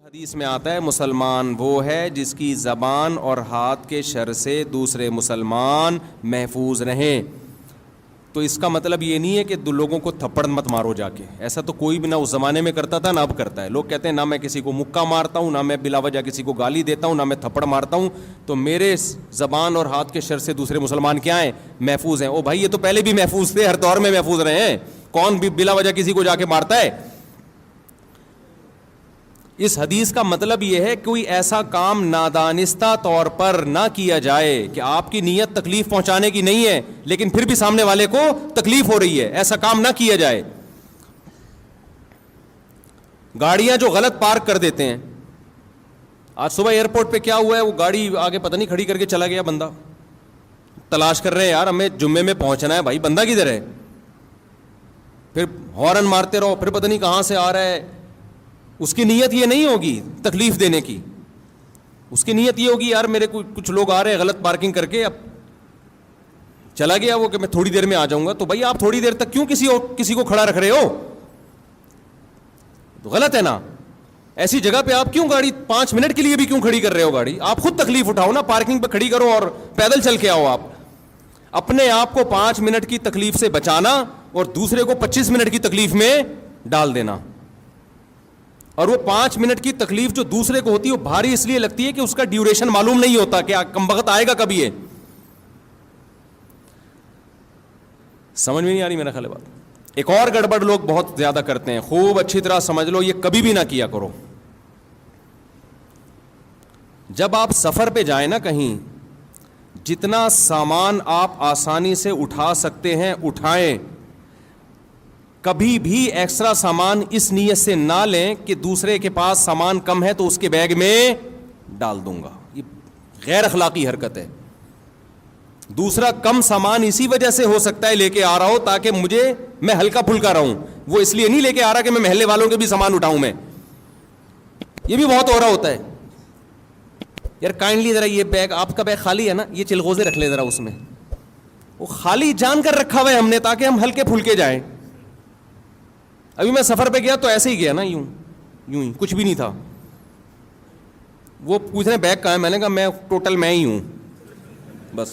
حدیث میں آتا ہے مسلمان وہ ہے جس کی زبان اور ہاتھ کے شر سے دوسرے مسلمان محفوظ رہیں. تو اس کا مطلب یہ نہیں ہے کہ لوگوں کو تھپڑ مت مارو جا کے. ایسا تو کوئی بھی نہ اس زمانے میں کرتا تھا نہ اب کرتا ہے. لوگ کہتے ہیں نہ میں کسی کو مکہ مارتا ہوں, نہ میں بلا وجہ کسی کو گالی دیتا ہوں, نہ میں تھپڑ مارتا ہوں. تو میرے زبان اور ہاتھ کے شر سے دوسرے مسلمان کیا ہیں؟ محفوظ ہیں. او بھائی یہ تو پہلے بھی محفوظ تھے, ہر دور میں محفوظ رہے ہیں. کون بھی بلا وجہ کسی کو جا کے مارتا ہے؟ اس حدیث کا مطلب یہ ہے کوئی ایسا کام نادانستہ طور پر نہ کیا جائے کہ آپ کی نیت تکلیف پہنچانے کی نہیں ہے لیکن پھر بھی سامنے والے کو تکلیف ہو رہی ہے. ایسا کام نہ کیا جائے. گاڑیاں جو غلط پارک کر دیتے ہیں, آج صبح ایئرپورٹ پہ کیا ہوا ہے, وہ گاڑی آگے پتہ نہیں کھڑی کر کے چلا گیا بندہ. تلاش کر رہے ہیں یار ہمیں جمعے میں پہنچنا ہے, بھائی بندہ کدھر ہے؟ پھر ہارن مارتے رہو, پھر پتہ نہیں کہاں سے آ رہا ہے. اس کی نیت یہ نہیں ہوگی تکلیف دینے کی, اس کی نیت یہ ہوگی یار میرے کچھ لوگ آ رہے ہیں غلط پارکنگ کر کے, اب چلا گیا وہ کہ میں تھوڑی دیر میں آ جاؤں گا. تو بھائی آپ تھوڑی دیر تک کیوں کسی کو کھڑا رکھ رہے ہو؟ تو غلط ہے نا. ایسی جگہ پہ آپ کیوں گاڑی 5 منٹ کے لیے بھی کیوں کھڑی کر رہے ہو گاڑی؟ آپ خود تکلیف اٹھاؤ نا, پارکنگ پہ کھڑی کرو اور پیدل چل کے آؤ. آپ اپنے آپ کو 5 منٹ کی تکلیف سے بچانا اور دوسرے کو 25 منٹ کی تکلیف میں ڈال دینا. اور وہ 5 منٹ کی تکلیف جو دوسرے کو ہوتی ہے وہ بھاری اس لیے لگتی ہے کہ اس کا ڈیوریشن معلوم نہیں ہوتا کہ کم وقت آئے گا کبھی. ہے سمجھ میں نہیں آ رہی میرا خیال ہے بات. ایک اور گڑبڑ لوگ بہت زیادہ کرتے ہیں, خوب اچھی طرح سمجھ لو, یہ کبھی بھی نہ کیا کرو. جب آپ سفر پہ جائیں نا کہیں, جتنا سامان آپ آسانی سے اٹھا سکتے ہیں اٹھائیں. کبھی بھی ایکسٹرا سامان اس نیت سے نہ لیں کہ دوسرے کے پاس سامان کم ہے تو اس کے بیگ میں ڈال دوں گا. یہ غیر اخلاقی حرکت ہے. دوسرا کم سامان اسی وجہ سے ہو سکتا ہے لے کے آ رہا ہو تاکہ میں ہلکا پھلکا رہوں. وہ اس لیے نہیں لے کے آ رہا کہ میں محلے والوں کے بھی سامان اٹھاؤں. میں یہ بھی بہت ہو رہا ہوتا ہے. یار کائنڈلی ذرا یہ بیگ, آپ کا بیگ خالی ہے نا, یہ چلغوزے رکھ لیں ذرا اس میں. وہ خالی جان کر رکھا ہوا ہے ہم نے تاکہ ہم ہلکے پھلکے جائیں. ابھی میں سفر پہ گیا تو ایسے ہی گیا نا, یوں ہی کچھ بھی نہیں تھا. وہ پوچھ رہے ہیں بیگ کہاں ہے, میں نے کہا میں ٹوٹل میں ہی ہوں بس.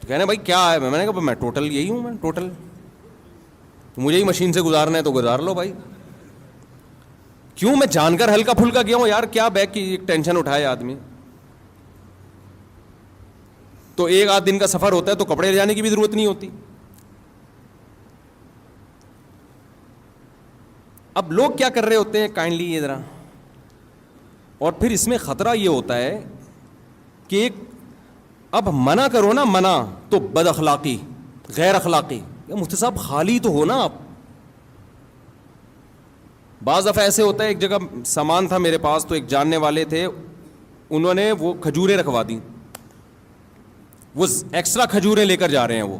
تو کہنے بھائی کیا ہے, میں نے کہا میں ٹوٹل یہی ہوں, میں ٹوٹل مجھے ہی مشین سے گزارنا ہے تو گزار لو بھائی. کیوں, میں جان کر ہلکا پھلکا گیا ہوں یار, کیا بیگ کی ٹینشن اٹھائے آدمی. تو 1-8 دن کا سفر ہوتا ہے تو کپڑے لے جانے کی بھی ضرورت نہیں ہوتی. اب لوگ کیا کر رہے ہوتے ہیں کائنڈلی یہ ذرا, اور پھر اس میں خطرہ یہ ہوتا ہے کہ اب منع کرو نا, منع تو بد اخلاقی, غیر اخلاقی. مفتی صاحب خالی تو ہو نا آپ. بعض دفعہ ایسے ہوتا ہے, ایک جگہ سامان تھا میرے پاس تو ایک جاننے والے تھے, انہوں نے وہ کھجوریں رکھوا دی. وہ ایکسٹرا کھجوریں لے کر جا رہے ہیں. وہ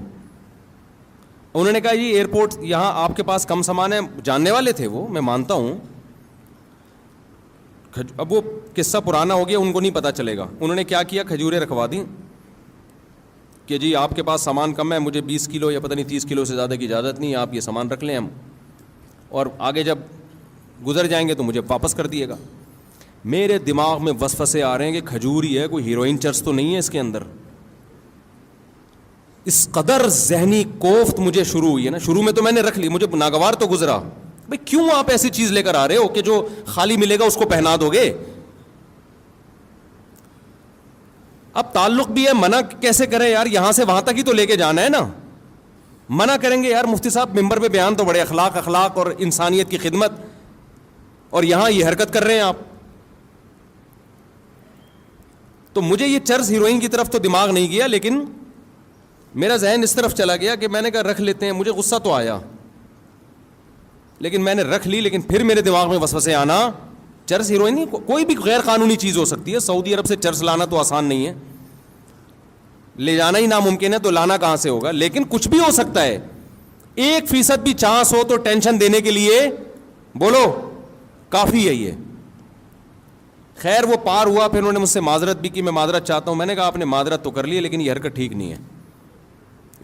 انہوں نے کہا جی ایئرپورٹ یہاں آپ کے پاس کم سامان ہے. جاننے والے تھے وہ, میں مانتا ہوں. اب وہ قصہ پرانا ہو گیا, ان کو نہیں پتہ چلے گا. انہوں نے کیا کیا, کھجوریں رکھوا دیں کہ جی آپ کے پاس سامان کم ہے, مجھے 20 کلو یا پتہ نہیں 30 کلو سے زیادہ کی اجازت نہیں, آپ یہ سامان رکھ لیں ہم, اور آگے جب گزر جائیں گے تو مجھے واپس کر دیے گا. میرے دماغ میں وسوسے آ رہے ہیں کہ کھجور ہی ہے, کوئی ہیروئن چرس تو نہیں ہے اس کے اندر. اس قدر ذہنی کوفت مجھے شروع ہوئی ہے نا. شروع میں تو میں نے رکھ لی, مجھے ناگوار تو گزرا. بھئی کیوں آپ ایسی چیز لے کر آ رہے ہو کہ جو خالی ملے گا اس کو پہنا دو گے؟ اب تعلق بھی ہے, منع کیسے کریں یار, یہاں سے وہاں تک ہی تو لے کے جانا ہے نا. منع کریں گے یار مفتی صاحب ممبر پہ بیان تو بڑے اخلاق اور انسانیت کی خدمت, اور یہاں یہ حرکت کر رہے ہیں آپ. تو مجھے یہ چرس ہیروئن کی طرف تو دماغ نہیں گیا, لیکن میرا ذہن اس طرف چلا گیا کہ میں نے کہا رکھ لیتے ہیں. مجھے غصہ تو آیا لیکن میں نے رکھ لی. لیکن پھر میرے دماغ میں وسوسے آنا, چرس ہیروئن نہیں, کوئی بھی غیر قانونی چیز ہو سکتی ہے. سعودی عرب سے چرس لانا تو آسان نہیں ہے, لے جانا ہی ناممکن ہے, تو لانا کہاں سے ہوگا. لیکن کچھ بھی ہو سکتا ہے. 1% بھی چانس ہو تو ٹینشن دینے کے لیے بولو کافی ہے یہ. خیر وہ پار ہوا, پھر انہوں نے مجھ سے معذرت بھی کی, میں معذرت چاہتا ہوں. میں نے کہا آپ نے معذرت تو کر لی ہے لیکن یہ حرکت ٹھیک نہیں ہے,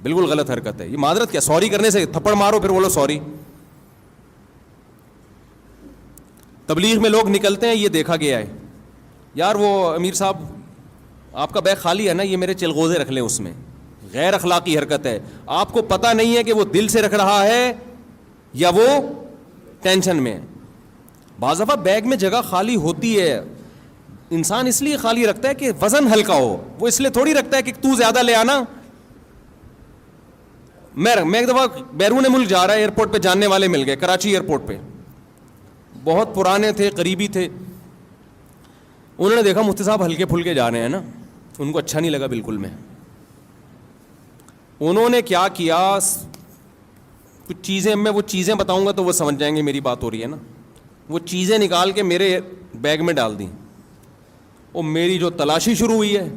بالکل غلط حرکت ہے. یہ معذرت کیا, سوری کرنے سے تھپڑ مارو پھر بولو سوری. تبلیغ میں لوگ نکلتے ہیں, یہ دیکھا گیا ہے, یار وہ امیر صاحب آپ کا بیگ خالی ہے نا, یہ میرے چلغوزے رکھ لیں اس میں. غیر اخلاقی حرکت ہے. آپ کو پتہ نہیں ہے کہ وہ دل سے رکھ رہا ہے یا وہ ٹینشن میں. بعض دفعہ بیگ میں جگہ خالی ہوتی ہے, انسان اس لیے خالی رکھتا ہے کہ وزن ہلکا ہو, وہ اس لیے تھوڑی رکھتا ہے کہ تو زیادہ لے آنا. میں ایک دفعہ بیرون ملک جا رہا ہے, ایئرپورٹ پہ جاننے والے مل گئے, کراچی ایئرپورٹ پہ, بہت پرانے تھے, قریبی تھے. انہوں نے دیکھا مفتی صاحب ہلکے پھلکے جا رہے ہیں نا, ان کو اچھا نہیں لگا بالکل. میں انہوں نے کیا کیا, کچھ چیزیں, میں وہ چیزیں بتاؤں گا تو وہ سمجھ جائیں گے میری بات ہو رہی ہے نا. وہ چیزیں نکال کے میرے بیگ میں ڈال دیں, اور میری جو تلاشی شروع ہوئی ہے,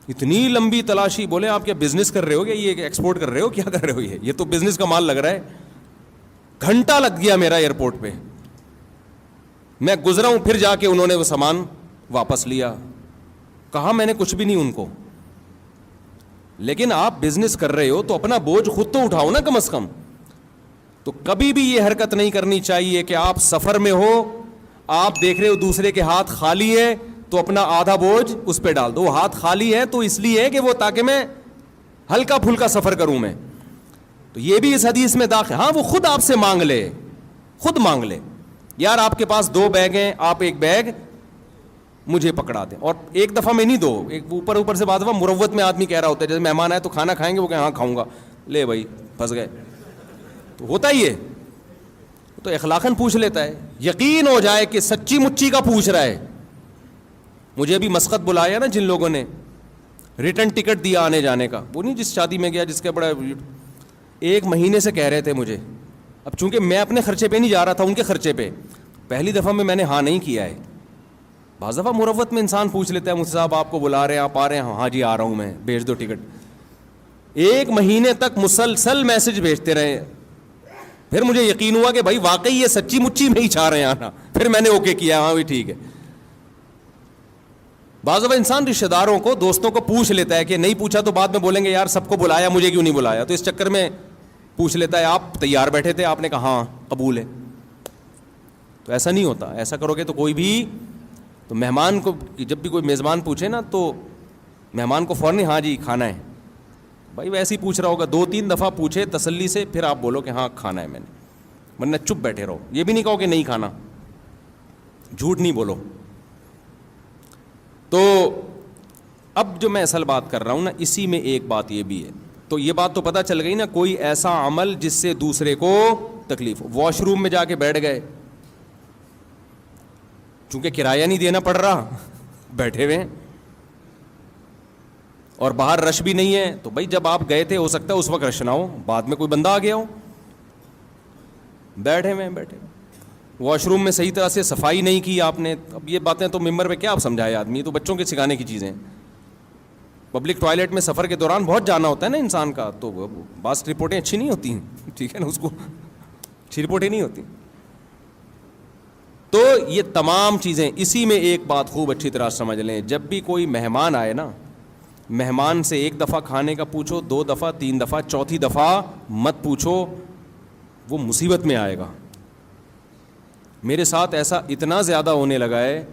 اتنی لمبی تلاشی. بولے آپ کیا بزنس کر رہے ہو, کیا یہ ایکسپورٹ کر رہے ہو, کیا کر رہے ہو, یہ تو بزنس کا مال لگ رہا ہے. گھنٹہ لگ گیا میرا ایئرپورٹ پہ. میں گزرا ہوں, پھر جا کے انہوں نے وہ سامان واپس لیا. کہا میں نے کچھ بھی نہیں ان کو, لیکن آپ بزنس کر رہے ہو تو اپنا بوجھ خود تو اٹھاؤ نا کم از کم. تو کبھی بھی یہ حرکت نہیں کرنی چاہیے کہ آپ سفر میں ہو, آپ دیکھ رہے ہو دوسرے کے ہاتھ خالی ہے تو اپنا آدھا بوجھ اس پہ ڈال دو. وہ ہاتھ خالی ہے تو اس لیے ہے کہ وہ تاکہ میں ہلکا پھلکا سفر کروں میں. تو یہ بھی اس حدیث میں داخل. ہاں وہ خود آپ سے مانگ لے, خود مانگ لے, یار آپ کے پاس 2 بیگ ہیں, آپ ایک بیگ مجھے پکڑا دیں. اور ایک دفعہ میں نہیں, 2 ایک اوپر سے. بعض دفعہ مروت میں آدمی کہہ رہا ہوتا ہے, جیسے مہمان آئے تو کھانا کھائیں گے, وہ کہ ہاں کھاؤں گا, لے بھائی پھنس گئے. تو ہوتا ہی ہے, تو اخلاقاً پوچھ لیتا ہے, یقین ہو جائے کہ سچی مچی کا پوچھ رہا ہے. مجھے ابھی مسقط بلایا نا جن لوگوں نے, ریٹرن ٹکٹ دیا آنے جانے کا, وہ نہیں جس شادی میں گیا جس کا بڑا 1 مہینے سے کہہ رہے تھے مجھے. اب چونکہ میں اپنے خرچے پہ نہیں جا رہا تھا, ان کے خرچے پہ, پہلی دفعہ میں نے ہاں نہیں کیا ہے. بعض دفعہ مروت میں انسان پوچھ لیتا ہے, مجھ سے صاحب آپ کو بلا رہے ہیں, آپ آ رہے ہیں, ہاں جی آ رہا ہوں میں, بھیج دو ٹکٹ. 1 مہینے تک مسلسل میسج بھیجتے رہے. پھر مجھے یقین ہوا کہ بھائی واقعی یہ سچی مچی میں ہی چاہ رہے ہیں آنا. پھر میں نے اوکے کیا, ہاں بھی ٹھیک ہے. بعض دفعہ انسان رشتہ داروں کو, دوستوں کو پوچھ لیتا ہے کہ نہیں پوچھا تو بعد میں بولیں گے یار سب کو بلایا, مجھے کیوں نہیں بلایا. تو اس چکر میں پوچھ لیتا ہے, آپ تیار بیٹھے تھے, آپ نے کہا ہاں قبول ہے. تو ایسا نہیں ہوتا. ایسا کرو گے تو کوئی بھی, تو مہمان کو جب بھی کوئی میزبان پوچھے نا تو مہمان کو فوراً ہاں جی کھانا ہے. بھائی ویسے ہی پوچھ رہا ہوگا, 2-3 دفعہ پوچھے تسلی سے, پھر آپ بولو کہ ہاں کھانا ہے میں نے, ورنہ چپ بیٹھے رہو. یہ بھی نہیں کہو کہ نہیں کھانا, جھوٹ نہیں بولو. تو اب جو میں اصل بات کر رہا ہوں نا, اسی میں ایک بات یہ بھی ہے. تو یہ بات تو پتہ چل گئی نا, کوئی ایسا عمل جس سے دوسرے کو تکلیف ہو. واش روم میں جا کے بیٹھ گئے, چونکہ کرایہ نہیں دینا پڑ رہا, بیٹھے ہوئے ہیں, اور باہر رش بھی نہیں ہے, تو بھائی جب آپ گئے تھے ہو سکتا ہے اس وقت رش نہ ہو, بعد میں کوئی بندہ آ گیا ہو, بیٹھے ہوئے. واش روم میں صحیح طرح سے صفائی نہیں کی آپ نے. اب یہ باتیں تو ممبر پہ کیا آپ سمجھائے آدمی, تو بچوں کے سکھانے کی چیزیں. پبلک ٹوائلٹ میں سفر کے دوران بہت جانا ہوتا ہے نا انسان کا, تو بعض رپورٹیں اچھی نہیں ہوتی ہیں, ٹھیک ہے نا, اس کو اچھی رپورٹیں نہیں ہوتی. تو یہ تمام چیزیں, اسی میں ایک بات خوب اچھی طرح سمجھ لیں, جب بھی کوئی مہمان آئے نا, مہمان سے 1 دفعہ کھانے کا پوچھو, 2 دفعہ, 3 دفعہ, 4تھی دفعہ مت پوچھو, وہ مصیبت میں آئے گا. میرے ساتھ ایسا اتنا زیادہ ہونے لگا ہے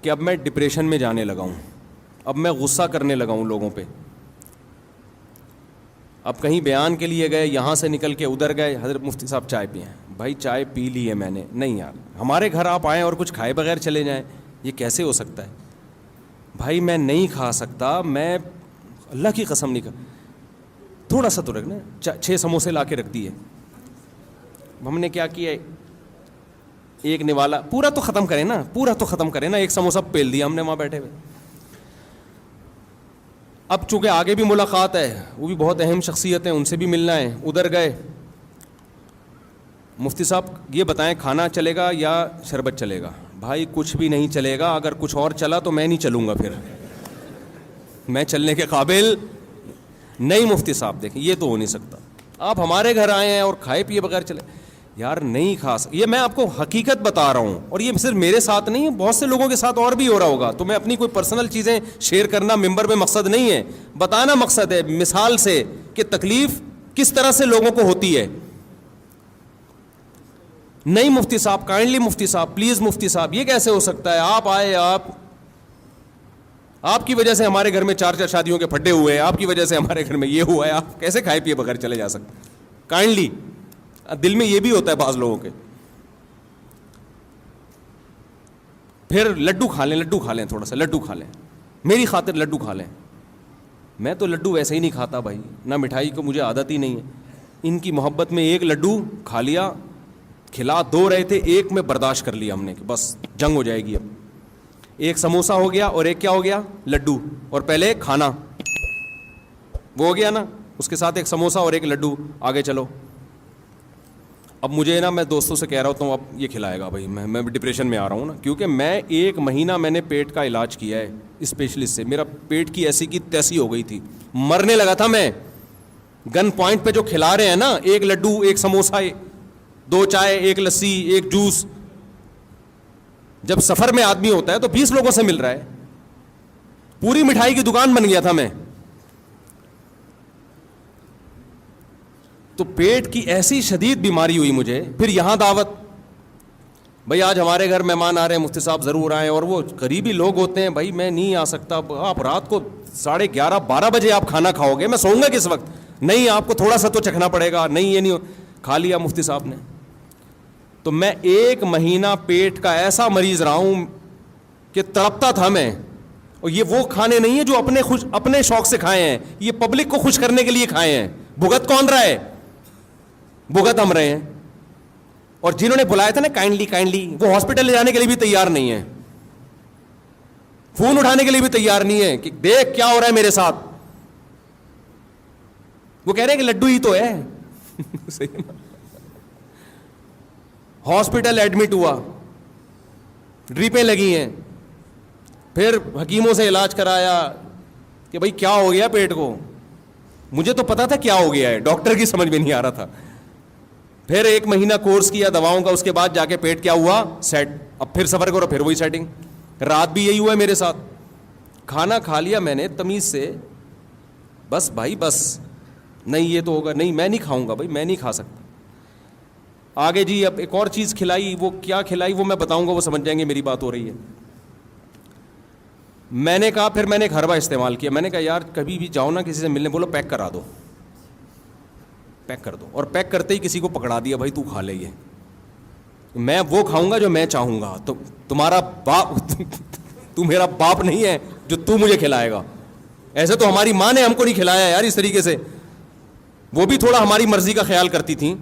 کہ اب میں ڈپریشن میں جانے لگا ہوں, اب میں غصہ کرنے لگا ہوں لوگوں پہ. اب کہیں بیان کے لیے گئے, یہاں سے نکل کے ادھر گئے, حضرت مفتی صاحب چائے پئیں. بھائی چائے پی لی ہے میں نے. نہیں یار, ہمارے گھر آپ آئیں اور کچھ کھائے بغیر چلے جائیں, یہ کیسے ہو سکتا ہے؟ بھائی میں نہیں کھا سکتا, میں اللہ کی قسم نہیں کھا. تھوڑا سا تو رکھنا, 6 سموسے لا کے رکھ دیے. ہم نے کیا کیا, ایک نوالا, پورا تو ختم کریں نا, پورا تو ختم کریں نا, 1 سموسہ پیل دیا ہم نے وہاں بیٹھے ہوئے. اب چونکہ آگے بھی ملاقات ہے, وہ بھی بہت اہم شخصیت ہیں, ان سے بھی ملنا ہے. ادھر گئے, مفتی صاحب یہ بتائیں کھانا چلے گا یا شربت چلے گا؟ بھائی کچھ بھی نہیں چلے گا, اگر کچھ اور چلا تو میں نہیں چلوں گا, پھر میں چلنے کے قابل نہیں. مفتی صاحب دیکھیں یہ تو ہو نہیں سکتا, آپ ہمارے گھر آئے ہیں اور کھائے پیے بغیر چلے, یار نہیں کھا سکتا. یہ میں آپ کو حقیقت بتا رہا ہوں, اور یہ صرف میرے ساتھ نہیں, بہت سے لوگوں کے ساتھ اور بھی ہو رہا ہوگا. تو میں اپنی کوئی پرسنل چیزیں شیئر کرنا ممبر میں مقصد نہیں ہے, بتانا مقصد ہے, مثال سے کہ تکلیف کس طرح سے لوگوں کو ہوتی ہے. نہیں مفتی صاحب، کائنڈلی مفتی صاحب، پلیز مفتی صاحب، یہ کیسے ہو سکتا ہے؟ آپ آئے، آپ کی وجہ سے ہمارے گھر میں 4 شادیوں کے پھڈے ہوئے ہیں، آپ کی وجہ سے ہمارے گھر میں یہ ہوا ہے، آپ کیسے کھائے پیے بغیر چلے جا سکتے؟ کائنڈلی دل میں یہ بھی ہوتا ہے بعض لوگوں کے. پھر لڈو کھا لیں تھوڑا سا لڈو کھا لیں، میری خاطر لڈو کھا لیں. میں تو لڈو ویسے ہی نہیں کھاتا بھائی، نہ مٹھائی کو مجھے عادت ہی نہیں ہے. ان کی محبت میں ایک لڈو کھا لیا، کھلا 2 رہے تھے، ایک میں برداشت کر لیا ہم نے کہ بس جنگ ہو جائے گی. اب ایک سموسا ہو گیا اور ایک کیا ہو گیا؟ لڈو. اور پہلے کھانا وہ ہو گیا نا، اس کے ساتھ ایک سموسا اور ایک لڈو، آگے چلو. اب مجھے نا، میں دوستوں سے کہہ رہا ہوتا ہوں اب یہ کھلائے گا بھائی، میں ڈپریشن میں آ رہا ہوں نا، کیونکہ میں 1 مہینہ میں نے پیٹ کا علاج کیا ہے اسپیشلسٹ سے. میرا پیٹ کی ایسی کی تیسی ہو گئی تھی، مرنے لگا تھا میں. گن پوائنٹ پہ جو کھلا رہے ہیں نا، ایک لڈو، ایک سموسا، 2 چائے، ایک لسی، ایک جوس. جب سفر میں آدمی ہوتا ہے تو 20 لوگوں سے مل رہا ہے، پوری مٹھائی کی دکان بن گیا تھا میں. تو پیٹ کی ایسی شدید بیماری ہوئی مجھے. پھر یہاں دعوت، بھائی آج ہمارے گھر مہمان آ رہے ہیں، مفتی صاحب ضرور آئیں. اور وہ قریبی لوگ ہوتے ہیں، بھائی میں نہیں آ سکتا. آپ رات کو 11:30 12 بجے آپ کھانا کھاؤ گے، میں سوؤں گا کس وقت؟ نہیں، آپ کو تھوڑا سا تو چکھنا پڑے گا. نہیں، یہ نہیں کھا لیا مفتی صاحب نے. تو میں 1 مہینہ پیٹ کا ایسا مریض رہا ہوں کہ تڑپتا تھا میں. اور یہ وہ کھانے نہیں ہیں جو اپنے شوق سے کھائے ہیں، یہ پبلک کو خوش کرنے کے لیے کھائے ہیں. بھگت کون رہا ہے؟ بھگت ہم رہے ہیں. اور جنہوں نے بلایا تھا نا کائنڈلی، وہ ہاسپٹل لے جانے کے لیے بھی تیار نہیں ہے، فون اٹھانے کے لیے بھی تیار نہیں ہے کہ دیکھ کیا ہو رہا ہے میرے ساتھ. وہ کہہ رہے ہیں کہ لڈو ہی تو ہے. ہاسپٹل ایڈمٹ ہوا، ڈریپیں لگی ہیں، پھر حکیموں سے علاج کرایا کہ بھائی کیا ہو گیا پیٹ کو. مجھے تو پتا تھا کیا ہو گیا ہے، ڈاکٹر کی سمجھ میں نہیں آ رہا تھا. پھر 1 مہینہ کورس کیا دواؤں کا، اس کے بعد جا کے پیٹ کیا ہوا؟ سیٹ. اب پھر سفر کرو، پھر وہی سیٹنگ. رات بھی یہی ہوا ہے میرے ساتھ. کھانا کھا لیا میں نے تمیز سے، بس بھائی بس، نہیں یہ تو ہوگا نہیں، میں نہیں کھاؤں گا بھائی، میں نہیں کھا سکتا. آگے جی اب ایک اور چیز کھلائی، وہ کیا کھلائی وہ میں بتاؤں گا، وہ سمجھ جائیں گے میری بات ہو رہی ہے. میں نے کہا، پھر میں نے ایک حربہ استعمال کیا. میں نے کہا یار کبھی بھی جاؤ نا کسی سے ملنے، بولو پیک کرا دو، پیک کر دو. اور پیک کرتے ہی کسی کو پکڑا دیا، بھائی تو کھا لے، یہ میں وہ کھاؤں گا جو میں چاہوں گا. تو تمہارا باپ تو میرا باپ نہیں ہے جو تو مجھے کھلائے گا. ایسے تو ہماری ماں نے ہم کو نہیں کھلایا یار اس طریقے سے، وہ بھی تھوڑا ہماری مرضی کا خیال کرتی تھیں.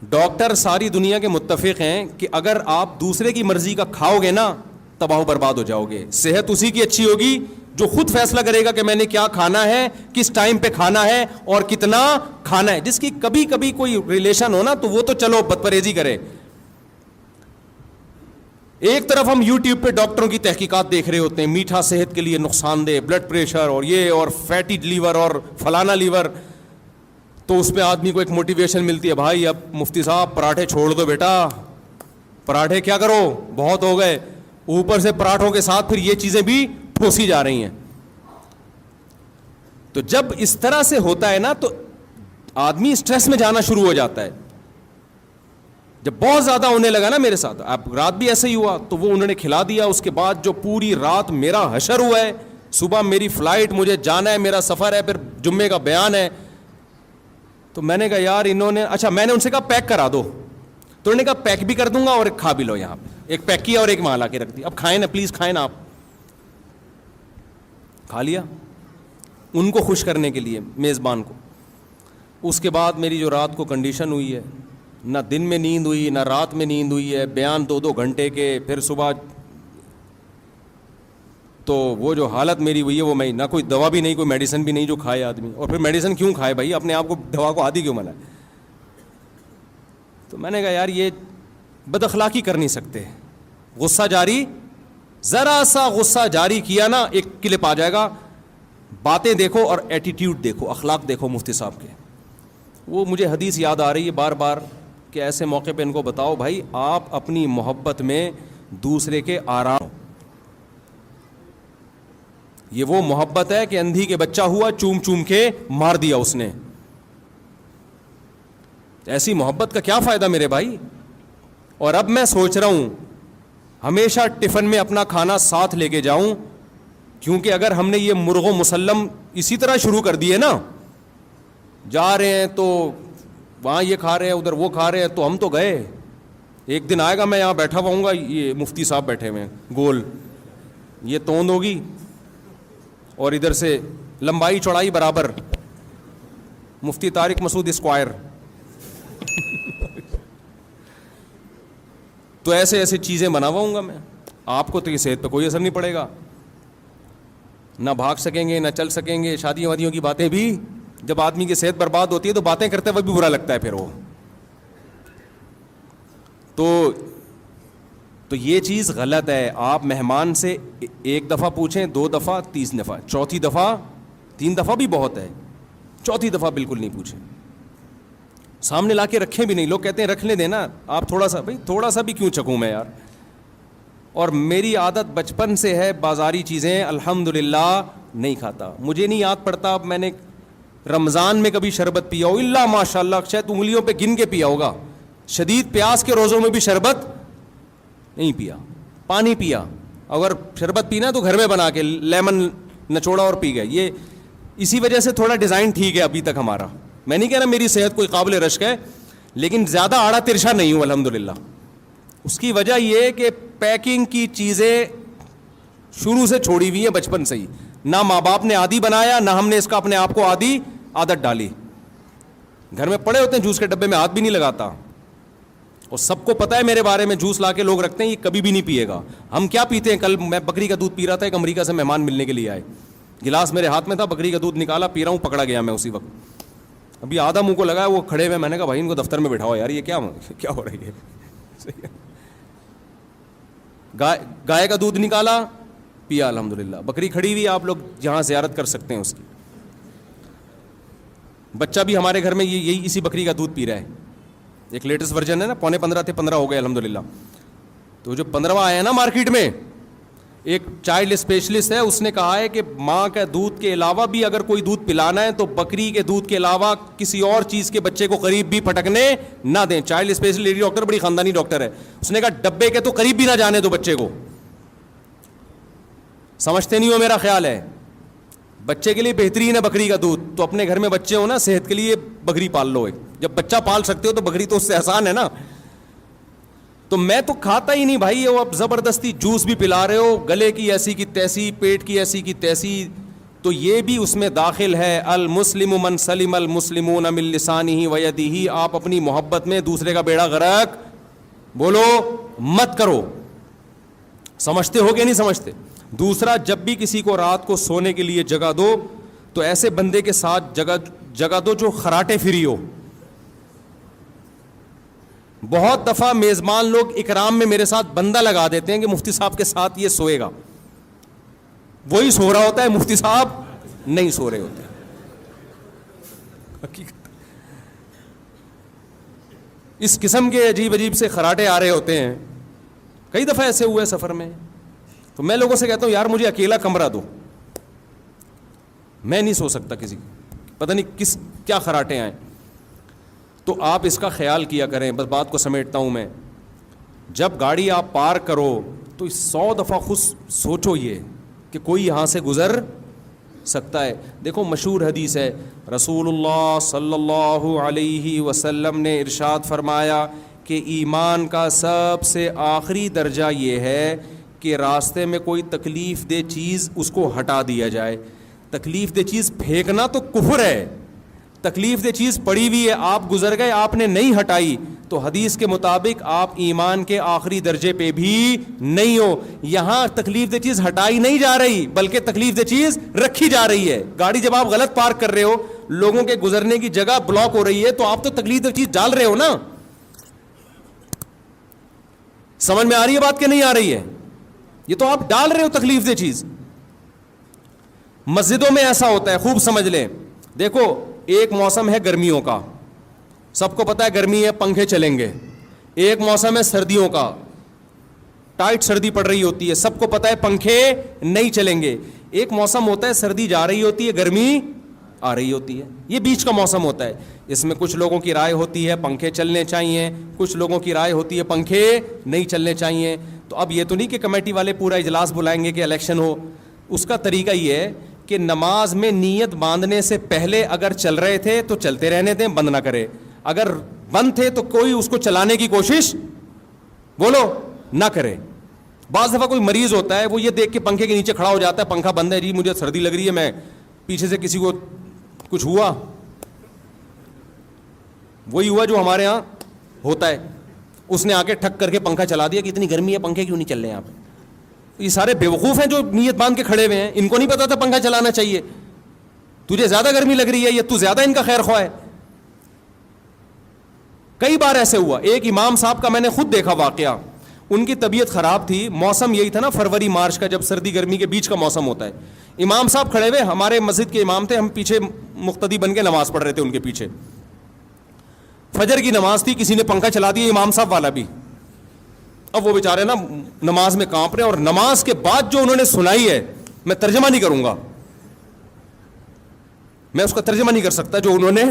ڈاکٹر ساری دنیا کے متفق ہیں کہ اگر آپ دوسرے کی مرضی کا کھاؤ گے نا، تباہ و برباد ہو جاؤ گے. صحت اسی کی اچھی ہوگی جو خود فیصلہ کرے گا کہ میں نے کیا کھانا ہے، کس ٹائم پہ کھانا ہے اور کتنا کھانا ہے. جس کی کبھی کبھی کوئی ریلیشن ہو نا تو وہ تو چلو بد پرہیزی کرے. ایک طرف ہم یوٹیوب پہ ڈاکٹروں کی تحقیقات دیکھ رہے ہوتے ہیں، میٹھا صحت کے لیے نقصان دہ، بلڈ پریشر اور یہ اور فیٹی لیور اور فلانا لیور. تو اس پہ آدمی کو ایک موٹیویشن ملتی ہے، بھائی اب مفتی صاحب پراٹھے چھوڑ دو بیٹا، پراٹھے کیا کرو بہت ہو گئے. اوپر سے پراٹھوں کے ساتھ پھر یہ چیزیں بھی ٹھوسی جا رہی ہیں. تو جب اس طرح سے ہوتا ہے نا تو آدمی اسٹریس میں جانا شروع ہو جاتا ہے. جب بہت زیادہ ہونے لگا نا میرے ساتھ، اب رات بھی ایسے ہی ہوا، تو وہ انہوں نے کھلا دیا. اس کے بعد جو پوری رات میرا حشر ہوا ہے، صبح میری فلائٹ، مجھے جانا ہے، میرا سفر ہے، پھر جمعے کا بیان ہے. تو میں نے کہا یار انہوں نے، اچھا میں نے ان سے کہا پیک کرا دو، تو انہوں نے کہا پیک بھی کر دوں گا اور ایک کھا بھی لو. یہاں پہ ایک پیک کیا اور ایک وہاں لا کے رکھ دی. اب کھائیں نا پلیز، کھائیں نا. آپ کھا لیا ان کو خوش کرنے کے لیے، میزبان کو. اس کے بعد میری جو رات کو کنڈیشن ہوئی ہے، نہ دن میں نیند ہوئی نہ رات میں نیند ہوئی ہے، بیان 2 گھنٹے کے، پھر صبح. تو وہ جو حالت میری ہوئی ہے وہ میں، نہ کوئی دوا بھی نہیں، کوئی میڈیسن بھی نہیں جو کھائے آدمی. اور پھر میڈیسن کیوں کھائے بھائی، اپنے آپ کو دوا کو عادی کیوں بنائے. تو میں نے کہا یار یہ بد اخلاقی کر نہیں سکتے. غصہ جاری، ذرا سا غصہ جاری کیا نا ایک کلپ آ جائے گا. باتیں دیکھو اور ایٹیٹیوڈ دیکھو، اخلاق دیکھو مفتی صاحب کے. وہ مجھے حدیث یاد آ رہی ہے بار بار کہ ایسے موقع پہ ان کو بتاؤ بھائی آپ اپنی محبت میں دوسرے کے آرام. یہ وہ محبت ہے کہ اندھی کے بچہ ہوا چوم چوم کے مار دیا اس نے. ایسی محبت کا کیا فائدہ میرے بھائی. اور اب میں سوچ رہا ہوں ہمیشہ ٹفن میں اپنا کھانا ساتھ لے کے جاؤں, کیونکہ اگر ہم نے یہ مرغ و مسلم اسی طرح شروع کر دیے نا, جا رہے ہیں تو وہاں یہ کھا رہے ہیں ادھر وہ کھا رہے ہیں, تو ہم تو گئے. ایک دن آئے گا میں یہاں بیٹھا ہوا ہوں گا, یہ مفتی صاحب بیٹھے ہوئے ہیں گول, یہ توند ہوگی اور ادھر سے لمبائی چوڑائی برابر, مفتی طارق مسعود اسکوائر. تو ایسے ایسے چیزیں بناواؤں گا میں. آپ کو تو یہ صحت پہ کوئی اثر نہیں پڑے گا, نہ بھاگ سکیں گے نہ چل سکیں گے. شادی وادیوں کی باتیں بھی, جب آدمی کی صحت برباد ہوتی ہے تو باتیں کرتے ہوئے بھی برا لگتا ہے پھر وہ. تو یہ چیز غلط ہے. آپ مہمان سے ایک دفعہ پوچھیں, 2 دفعہ, 30 دفعہ, چوتھی دفعہ, 3 دفعہ بھی بہت ہے, چوتھی دفعہ بالکل نہیں پوچھیں. سامنے لا کے رکھیں بھی نہیں. لوگ کہتے ہیں رکھ لیں دینا آپ تھوڑا سا, بھائی تھوڑا سا بھی کیوں چکوں میں یار. اور میری عادت بچپن سے ہے بازاری چیزیں الحمدللہ نہیں کھاتا. مجھے نہیں یاد پڑتا اب میں نے رمضان میں کبھی شربت پیا ہو, اللہ ماشاء اللہ شاید انگلیوں پہ گن کے پیا ہوگا. شدید پیاس کے روزوں میں بھی شربت نہیں پیا, پانی پیا. اگر شربت پینا تو گھر میں بنا کے لیمن نچوڑا اور پی گئے. یہ اسی وجہ سے تھوڑا ڈیزائن ٹھیک ہے ابھی تک ہمارا. میں نہیں کہہ رہا میری صحت کوئی قابل رشک ہے, لیکن زیادہ آڑا ترشا نہیں ہوں الحمدللہ. اس کی وجہ یہ کہ پیکنگ کی چیزیں شروع سے چھوڑی ہوئی ہیں بچپن سے ہی. نہ ماں باپ نے عادی بنایا, نہ ہم نے اس کا اپنے آپ کو عادت ڈالی. گھر میں پڑے ہوتے ہیں جوس کے ڈبے میں ہاتھ بھی نہیں لگاتا. اور سب کو پتہ ہے میرے بارے میں, جوس لا کے لوگ رکھتے ہیں یہ کبھی بھی نہیں پیے گا. ہم کیا پیتے ہیں, کل میں بکری کا دودھ پی رہا تھا, ایک امریکہ سے مہمان ملنے کے لیے آئے, گلاس میرے ہاتھ میں تھا, بکری کا دودھ نکالا, پی رہا ہوں, پکڑا گیا میں اسی وقت. ابھی آدھا منہ کو لگا, وہ کھڑے ہوئے, میں نے کہا بھائی ان کو دفتر میں بٹھاؤ یار, یہ کیا ہو رہی ہے. گائے کا دودھ نکالا, پیا الحمدللہ. بکری کھڑی ہوئی, آپ لوگ جہاں زیارت کر سکتے ہیں اس کی. بچہ بھی ہمارے گھر میں یہی اسی بکری کا دودھ پی رہا ہے. ایک لیٹسٹ ورژن ہے نا, 15.5 تھے 15 ہو گئے الحمدللہ. تو جو 15واں آیا نا مارکیٹ میں, ایک چائلڈ اسپیشلسٹ ہے, اس نے کہا ہے کہ ماں کا دودھ کے علاوہ بھی اگر کوئی دودھ پلانا ہے تو بکری کے دودھ کے علاوہ کسی اور چیز کے بچے کو قریب بھی پھٹکنے نہ دیں. چائلڈ اسپیشلسٹ لیڈی ڈاکٹر, بڑی خاندانی ڈاکٹر ہے. اس نے کہا ڈبے کے تو قریب بھی نہ جانے دو بچے کو. سمجھتے نہیں ہو میرا خیال ہے, بچے کے لیے بہترین ہے بکری کا دودھ. تو اپنے گھر میں بچے ہو نا, صحت کے لیے بکری پال لو. جب بچہ پال سکتے ہو تو بکری تو اس سے آسان ہے نا. تو میں تو کھاتا ہی نہیں بھائی. وہ اب زبردستی جوس بھی پلا رہے ہو, گلے کی ایسی کی تیسی, پیٹ کی ایسی کی تیسی, تو یہ بھی اس میں داخل ہے. المسلم من سلم المسلمون من لسانہ و یدہ. آپ اپنی محبت میں دوسرے کا بیڑا غرق بولو مت کرو. سمجھتے ہو کہ نہیں سمجھتے؟ دوسرا, جب بھی کسی کو رات کو سونے کے لیے جگہ دو تو ایسے بندے کے ساتھ جگہ دو جو خراٹے فری ہو. بہت دفعہ میزبان لوگ اکرام میں میرے ساتھ بندہ لگا دیتے ہیں کہ مفتی صاحب کے ساتھ یہ سوئے گا. وہی سو رہا ہوتا ہے, مفتی صاحب نہیں سو رہے ہوتے. حقیقت اس قسم کے عجیب عجیب سے خراٹے آ رہے ہوتے ہیں. کئی دفعہ ایسے ہوئے سفر میں. تو میں لوگوں سے کہتا ہوں یار مجھے اکیلا کمرہ دو, میں نہیں سو سکتا کسی, پتہ نہیں کیا خراٹے آئیں. تو آپ اس کا خیال کیا کریں. بس بات کو سمیٹتا ہوں میں. جب گاڑی آپ پارک کرو تو 100 دفعہ خود سوچو یہ کہ کوئی یہاں سے گزر سکتا ہے. دیکھو مشہور حدیث ہے, رسول اللہ صلی اللہ علیہ وسلم نے ارشاد فرمایا کہ ایمان کا سب سے آخری درجہ یہ ہے کہ راستے میں کوئی تکلیف دہ چیز اس کو ہٹا دیا جائے. تکلیف دہ چیز پھینکنا تو کفر ہے. تکلیف دہ چیز پڑی ہوئی ہے, آپ گزر گئے, آپ نے نہیں ہٹائی, تو حدیث کے مطابق آپ ایمان کے آخری درجے پہ بھی نہیں ہو. یہاں تکلیف دہ چیز ہٹائی نہیں جا رہی بلکہ تکلیف دہ چیز رکھی جا رہی ہے. گاڑی جب آپ غلط پارک کر رہے ہو, لوگوں کے گزرنے کی جگہ بلاک ہو رہی ہے, تو آپ تو تکلیف دہ چیز ڈال رہے ہو نا. سمجھ میں آ رہی ہے بات کہ نہیں آ رہی ہے؟ یہ تو آپ ڈال رہے ہو تکلیف دہ چیز. مسجدوں میں ایسا ہوتا ہے, خوب سمجھ لیں. دیکھو ایک موسم ہے گرمیوں کا, سب کو پتا ہے گرمی ہے, پنکھے چلیں گے. ایک موسم ہے سردیوں کا, ٹائٹ سردی پڑ رہی ہوتی ہے, سب کو پتا ہے پنکھے نہیں چلیں گے. ایک موسم ہوتا ہے سردی جا رہی ہوتی ہے, گرمی آ رہی ہوتی ہے. یہ بیچ کا موسم ہوتا ہے. اس میں کچھ لوگوں کی رائے ہوتی ہے پنکھے چلنے چاہیے, کچھ لوگوں کی رائے ہوتی ہے پنکھے نہیں چلنے چاہیے. تو اب یہ تو نہیں کہ کمیٹی والے پورا اجلاس بلائیں گے کہ الیکشن ہو. اس کا طریقہ یہ ہے کہ نماز میں نیت باندھنے سے پہلے اگر چل رہے تھے تو چلتے رہنے دیں, بند نہ کرے. اگر بند تھے تو کوئی اس کو چلانے کی کوشش بولو نہ کرے. بعض دفعہ کوئی مریض ہوتا ہے وہ یہ دیکھ کے پنکھے کے نیچے کھڑا ہو جاتا ہے, پنکھا بند ہے جی مجھے سردی لگ رہی ہے, میں پیچھے سے کسی کو کچھ ہوا, وہی ہوا جو ہمارے ہاں ہوتا ہے, اس نے آ کے ٹھک کر کے پنکھا چلا دیا کہ اتنی گرمی ہے پنکھے کیوں نہیں چل رہے ہیں آپ. یہ سارے بیوقوف ہیں جو نیت باندھ کے کھڑے ہوئے ہیں, ان کو نہیں پتا تھا پنکھا چلانا چاہیے. تجھے زیادہ گرمی لگ رہی ہے یا تو زیادہ ان کا خیر خواہ ہے. کئی بار ایسے ہوا. ایک امام صاحب کا میں نے خود دیکھا واقعہ, ان کی طبیعت خراب تھی, موسم یہی تھا نا فروری مارچ کا, جب سردی گرمی کے بیچ کا موسم ہوتا ہے. امام صاحب کھڑے ہوئے, ہمارے مسجد کے امام تھے, ہم پیچھے مقتدی بن کے نماز پڑھ رہے تھے ان کے پیچھے. فجر کی نماز تھی, کسی نے پنکھا چلا دیا, امام صاحب والا بھی. اب وہ بیچارے نا نماز میں کانپ رہے ہیں, اور نماز کے بعد جو انہوں نے سنائی ہے میں ترجمہ نہیں کروں گا, میں اس کا ترجمہ نہیں کر سکتا جو انہوں نے.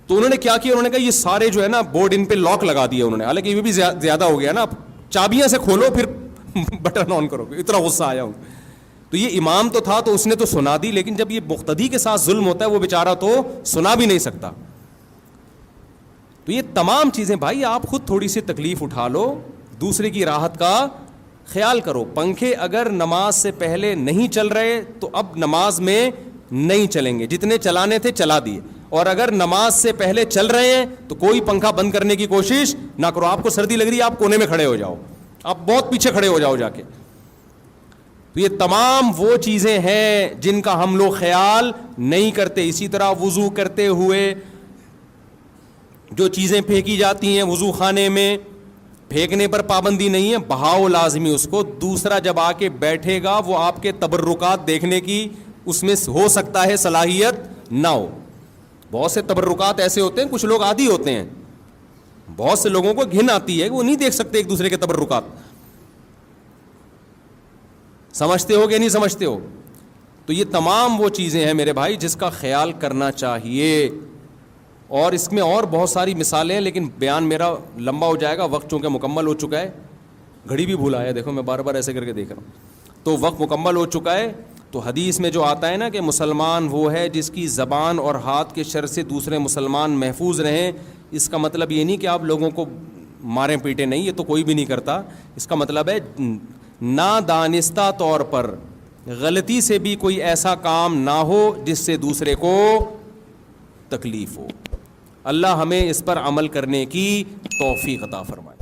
تو انہوں نے کیا کیا, انہوں نے کہا یہ سارے جو ہے نا بورڈ ان پہ لاک لگا دیا انہوں نے, حالانکہ یہ بھی زیادہ ہو گیا نا, چابیاں سے کھولو پھر بٹن آن کرو, اتنا غصہ آیا ہوں. تو یہ امام تو تھا تو اس نے تو سنا دی, لیکن جب یہ مقتدی کے ساتھ ظلم ہوتا ہے وہ بیچارہ تو سنا بھی نہیں سکتا. تو یہ تمام چیزیں بھائی آپ خود تھوڑی سی تکلیف اٹھا لو, دوسرے کی راحت کا خیال کرو. پنکھے اگر نماز سے پہلے نہیں چل رہے تو اب نماز میں نہیں چلیں گے, جتنے چلانے تھے چلا دیے. اور اگر نماز سے پہلے چل رہے ہیں تو کوئی پنکھا بند کرنے کی کوشش نہ کرو. آپ کو سردی لگ رہی ہے آپ کونے میں کھڑے ہو جاؤ, آپ بہت پیچھے کھڑے ہو جاؤ جا کے. تو یہ تمام وہ چیزیں ہیں جن کا ہم لوگ خیال نہیں کرتے. اسی طرح وضو کرتے ہوئے جو چیزیں پھینکی جاتی ہیں وضو خانے میں, پھینکنے پر پابندی نہیں ہے, بہاؤ لازمی اس کو. دوسرا جب آ کے بیٹھے گا وہ آپ کے تبرکات دیکھنے کی اس میں ہو سکتا ہے صلاحیت نہ ہو. بہت سے تبرکات ایسے ہوتے ہیں, کچھ لوگ عادی ہوتے ہیں, بہت سے لوگوں کو گھن آتی ہے, وہ نہیں دیکھ سکتے ایک دوسرے کے تبرکات. سمجھتے ہو کہ نہیں سمجھتے ہو؟ تو یہ تمام وہ چیزیں ہیں میرے بھائی جس کا خیال کرنا چاہیے. اور اس میں اور بہت ساری مثالیں ہیں, لیکن بیان میرا لمبا ہو جائے گا, وقت چونکہ مکمل ہو چکا ہے. گھڑی بھی بھول آیا, دیکھو میں بار بار ایسے کر کے دیکھ رہا ہوں. تو وقت مکمل ہو چکا ہے. تو حدیث میں جو آتا ہے نا کہ مسلمان وہ ہے جس کی زبان اور ہاتھ کے شر سے دوسرے مسلمان محفوظ رہیں, اس کا مطلب یہ نہیں کہ آپ لوگوں کو ماریں پیٹیں, نہیں, یہ تو کوئی بھی نہیں کرتا. اس کا مطلب ہے نادانستہ طور پر غلطی سے بھی کوئی ایسا کام نہ ہو جس سے دوسرے کو تکلیف ہو. اللہ ہمیں اس پر عمل کرنے کی توفیق عطا فرمائے.